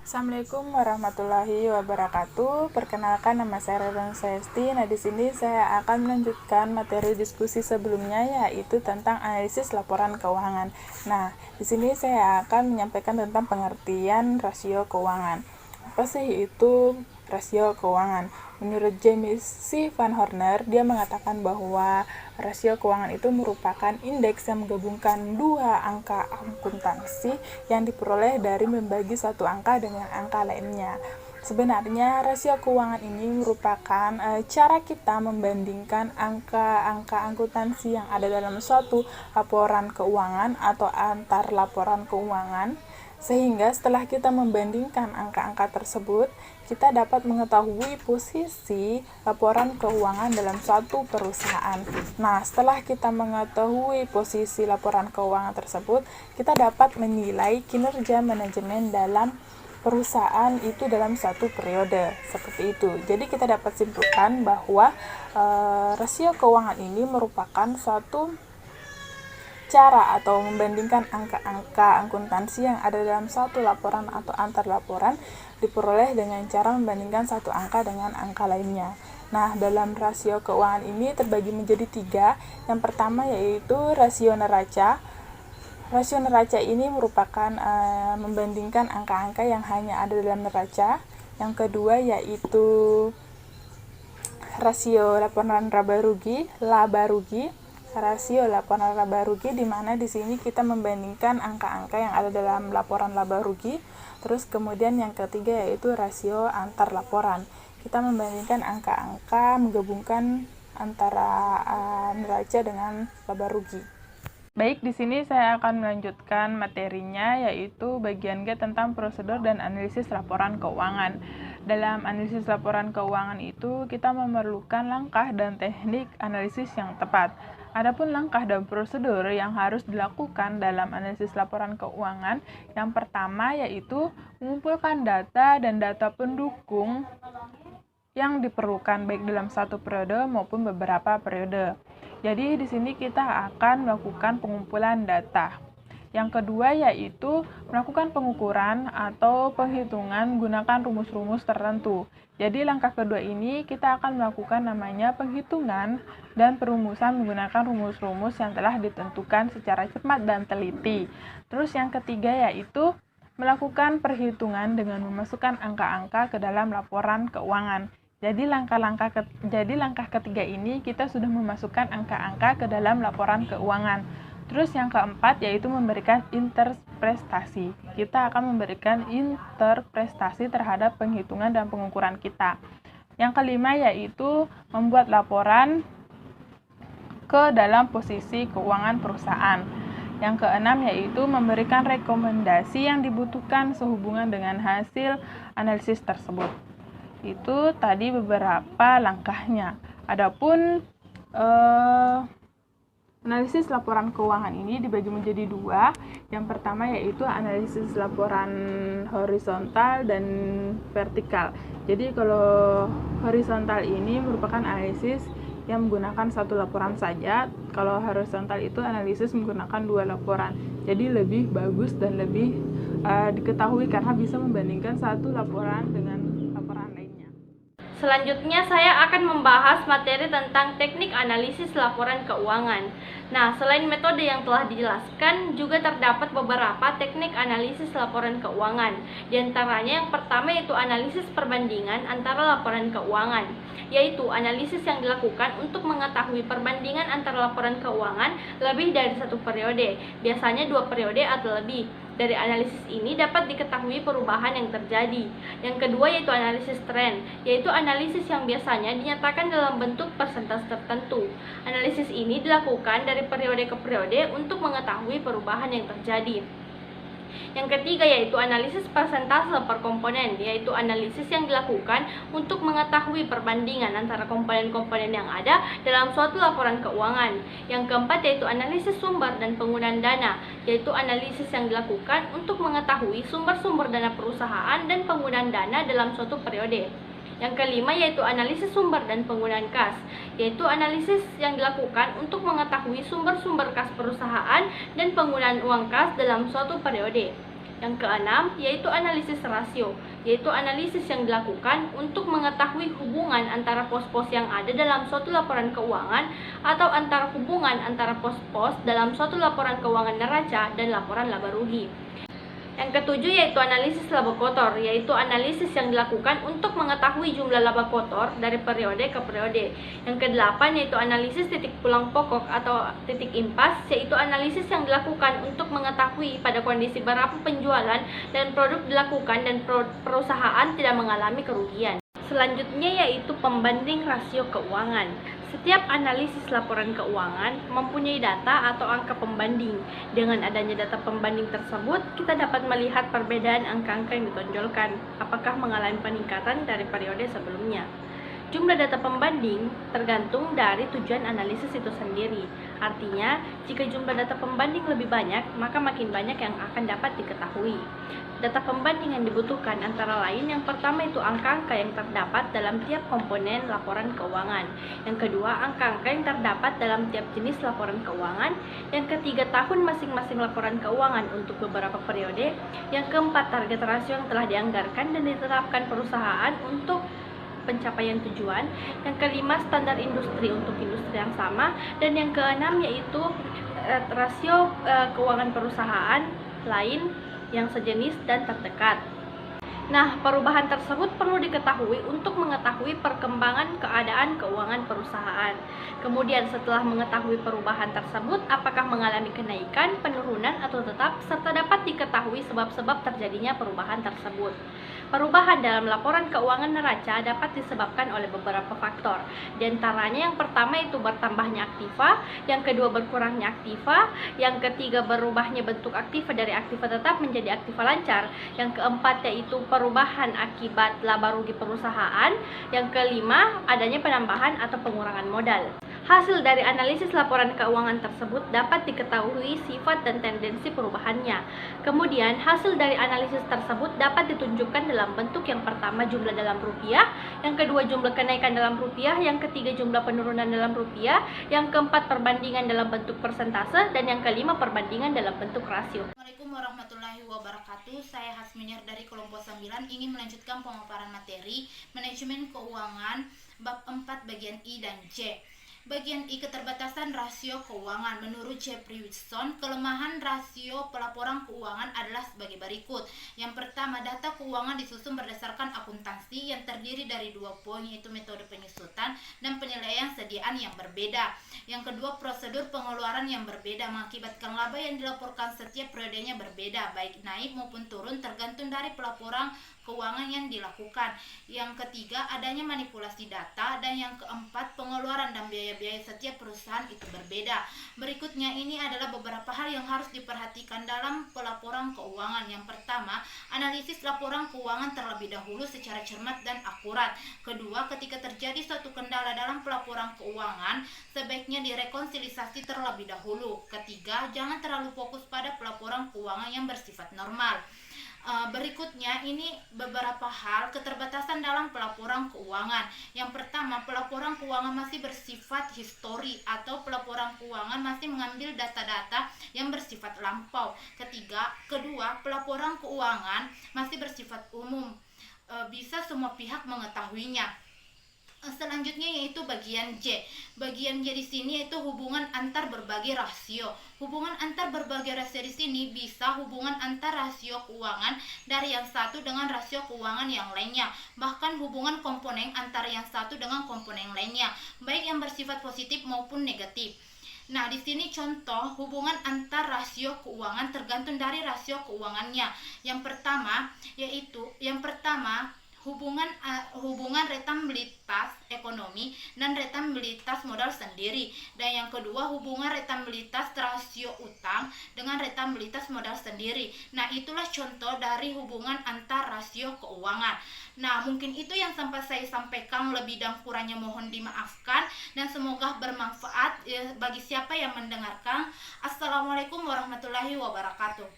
Assalamualaikum warahmatullahi wabarakatuh. Perkenalkan, nama saya Reren Sesti. Nah, di sini saya akan melanjutkan materi diskusi sebelumnya, yaitu tentang analisis laporan keuangan. Nah, di sini saya akan menyampaikan tentang pengertian rasio keuangan. Apa sih itu rasio keuangan? Menurut James C. Van Horner, dia mengatakan bahwa rasio keuangan itu merupakan indeks yang menggabungkan dua angka akuntansi yang diperoleh dari membagi satu angka dengan angka lainnya. Sebenarnya rasio keuangan ini merupakan cara kita membandingkan angka-angka akuntansi yang ada dalam suatu laporan keuangan atau antar laporan keuangan, sehingga setelah kita membandingkan angka-angka tersebut, kita dapat mengetahui posisi laporan keuangan dalam suatu perusahaan. Nah, setelah kita mengetahui posisi laporan keuangan tersebut, kita dapat menilai kinerja manajemen dalam perusahaan itu dalam satu periode, seperti itu. Jadi kita dapat simpulkan bahwa rasio keuangan ini merupakan suatu cara atau membandingkan angka-angka akuntansi yang ada dalam satu laporan atau antar laporan diperoleh dengan cara membandingkan satu angka dengan angka lainnya. Nah, dalam rasio keuangan ini terbagi menjadi 3. Yang pertama yaitu rasio neraca. Rasio neraca ini merupakan membandingkan angka-angka yang hanya ada dalam neraca. Yang kedua yaitu rasio laporan laba rugi. Rasio laporan laba rugi, di mana di sini kita membandingkan angka-angka yang ada dalam laporan laba rugi. Terus kemudian yang ketiga yaitu rasio antar laporan. Kita membandingkan angka-angka menggabungkan antara neraca dengan laba rugi. Baik, di sini saya akan melanjutkan materinya, yaitu bagian G tentang prosedur dan analisis laporan keuangan. Dalam analisis laporan keuangan itu, kita memerlukan langkah dan teknik analisis yang tepat. Adapun langkah dan prosedur yang harus dilakukan dalam analisis laporan keuangan, yang pertama yaitu mengumpulkan data dan data pendukung yang diperlukan baik dalam satu periode maupun beberapa periode. Jadi di sini kita akan melakukan pengumpulan data. Yang kedua yaitu melakukan pengukuran atau penghitungan gunakan rumus-rumus tertentu. Jadi langkah kedua ini kita akan melakukan namanya penghitungan dan perumusan menggunakan rumus-rumus yang telah ditentukan secara cermat dan teliti. Terus yang ketiga yaitu melakukan perhitungan dengan memasukkan angka-angka ke dalam laporan keuangan. Jadi langkah ketiga ini kita sudah memasukkan angka-angka ke dalam laporan keuangan. Terus yang keempat yaitu memberikan interpretasi. Kita akan memberikan interpretasi terhadap penghitungan dan pengukuran kita. Yang kelima yaitu membuat laporan ke dalam posisi keuangan perusahaan. Yang keenam yaitu memberikan rekomendasi yang dibutuhkan sehubungan dengan hasil analisis tersebut. Itu tadi beberapa langkahnya. Adapun analisis laporan keuangan ini dibagi menjadi 2. Yang pertama yaitu analisis laporan horizontal dan vertikal. Jadi kalau horizontal ini merupakan analisis yang menggunakan satu laporan saja. Kalau horizontal itu analisis menggunakan 2 laporan. Jadi lebih bagus dan lebih diketahui karena bisa membandingkan satu laporan dengan laporan lainnya. Selanjutnya saya akan membahas materi tentang teknik analisis laporan keuangan. Nah, selain metode yang telah dijelaskan, juga terdapat beberapa teknik analisis laporan keuangan. Di antaranya yang pertama yaitu analisis perbandingan antara laporan keuangan, yaitu analisis yang dilakukan untuk mengetahui perbandingan antara laporan keuangan lebih dari satu periode, biasanya 2 periode atau lebih. Dari analisis ini dapat diketahui perubahan yang terjadi. Yang kedua yaitu analisis tren, yaitu analisis yang biasanya dinyatakan dalam bentuk persentase tertentu. Analisis ini dilakukan dari periode ke periode untuk mengetahui perubahan yang terjadi. Yang ketiga yaitu analisis persentase per komponen, yaitu analisis yang dilakukan untuk mengetahui perbandingan antara komponen-komponen yang ada dalam suatu laporan keuangan. Yang keempat yaitu analisis sumber dan penggunaan dana, yaitu analisis yang dilakukan untuk mengetahui sumber-sumber dana perusahaan dan penggunaan dana dalam suatu periode. Yang kelima yaitu analisis sumber dan penggunaan kas, yaitu analisis yang dilakukan untuk mengetahui sumber-sumber kas perusahaan dan penggunaan uang kas dalam suatu periode. Yang keenam yaitu analisis rasio, yaitu analisis yang dilakukan untuk mengetahui hubungan antara pos-pos yang ada dalam suatu laporan keuangan atau antara hubungan antara pos-pos dalam suatu laporan keuangan neraca dan laporan laba rugi. Yang ketujuh yaitu analisis laba kotor, yaitu analisis yang dilakukan untuk mengetahui jumlah laba kotor dari periode ke periode. Yang kedelapan yaitu analisis titik pulang pokok atau titik impas, yaitu analisis yang dilakukan untuk mengetahui pada kondisi berapa penjualan dan produk dilakukan dan perusahaan tidak mengalami kerugian. Selanjutnya yaitu pembanding rasio keuangan. Setiap analisis laporan keuangan mempunyai data atau angka pembanding. Dengan adanya data pembanding tersebut, kita dapat melihat perbedaan angka-angka yang ditonjolkan, apakah mengalami peningkatan dari periode sebelumnya. Jumlah data pembanding tergantung dari tujuan analisis itu sendiri. Artinya, jika jumlah data pembanding lebih banyak, maka makin banyak yang akan dapat diketahui. Data pembanding yang dibutuhkan antara lain yang pertama itu angka-angka yang terdapat dalam tiap komponen laporan keuangan. Yang kedua, angka-angka yang terdapat dalam tiap jenis laporan keuangan. Yang ketiga, tahun masing-masing laporan keuangan untuk beberapa periode. Yang keempat, target rasio yang telah dianggarkan dan ditetapkan perusahaan untuk pencapaian tujuan. Yang kelima, standar industri untuk industri yang sama. Dan yang keenam yaitu rasio keuangan perusahaan lain yang sejenis dan terdekat. Nah, perubahan tersebut perlu diketahui untuk mengetahui perkembangan keadaan keuangan perusahaan. Kemudian setelah mengetahui perubahan tersebut, apakah mengalami kenaikan, penurunan, atau tetap, serta dapat diketahui sebab-sebab terjadinya perubahan tersebut. Perubahan dalam laporan keuangan neraca dapat disebabkan oleh beberapa faktor. Di antaranya yang pertama itu bertambahnya aktiva, yang kedua berkurangnya aktiva, yang ketiga berubahnya bentuk aktiva dari aktiva tetap menjadi aktiva lancar, yang keempat yaitu perubahan akibat laba rugi perusahaan, yang kelima adanya penambahan atau pengurangan modal. Hasil dari analisis laporan keuangan tersebut dapat diketahui sifat dan tendensi perubahannya. Kemudian, hasil dari analisis tersebut dapat ditunjukkan dalam bentuk yang pertama jumlah dalam rupiah, yang kedua jumlah kenaikan dalam rupiah, yang ketiga jumlah penurunan dalam rupiah, yang keempat perbandingan dalam bentuk persentase, dan yang kelima perbandingan dalam bentuk rasio. Assalamualaikum warahmatullahi wabarakatuh. Saya Hasminir dari kelompok 9 ingin melanjutkan pemaparan materi manajemen keuangan bab 4 bagian I dan J. Bagian I, keterbatasan rasio keuangan. Menurut Jeffrey Wilson, kelemahan rasio pelaporan keuangan adalah sebagai berikut. Yang pertama, data keuangan disusun berdasarkan akuntansi yang terdiri dari 2 poin, yaitu metode penyusutan dan penilaian sediaan yang berbeda. Yang kedua, prosedur pengeluaran yang berbeda mengakibatkan laba yang dilaporkan setiap periodenya berbeda, baik naik maupun turun tergantung dari pelaporan keuangan yang dilakukan. Yang ketiga, adanya manipulasi data, dan yang keempat, pengeluaran dan biaya-biaya setiap perusahaan itu berbeda. Berikutnya ini adalah beberapa hal yang harus diperhatikan dalam pelaporan keuangan. Yang pertama, analisis laporan keuangan terlebih dahulu secara cermat dan akurat. Kedua, ketika terjadi suatu kendala dalam pelaporan keuangan, sebaiknya direkonsilisasi terlebih dahulu. Ketiga, jangan terlalu fokus pada pelaporan keuangan yang bersifat normal. Berikutnya ini beberapa hal keterbatasan dalam pelaporan keuangan. Yang pertama, pelaporan keuangan masih bersifat histori atau pelaporan keuangan masih mengambil data-data yang bersifat lampau. Kedua, pelaporan keuangan masih bersifat umum, bisa semua pihak mengetahuinya. Selanjutnya yaitu bagian J. Bagian J di sini yaitu hubungan antar berbagai rasio. Hubungan antar berbagai rasio di sini bisa hubungan antar rasio keuangan dari yang satu dengan rasio keuangan yang lainnya, bahkan hubungan komponen antara yang satu dengan komponen lainnya, baik yang bersifat positif maupun negatif. Nah, di sini contoh hubungan antar rasio keuangan tergantung dari rasio keuangannya. Yang pertama hubungan rentabilitas ekonomi dan rentabilitas modal sendiri, dan yang kedua hubungan rentabilitas rasio utang dengan rentabilitas modal sendiri. Nah, itulah contoh dari hubungan antar rasio keuangan. Nah, mungkin itu yang sampai saya sampaikan, lebih dan kurangnya mohon dimaafkan dan semoga bermanfaat bagi siapa yang mendengarkan. Assalamualaikum warahmatullahi wabarakatuh.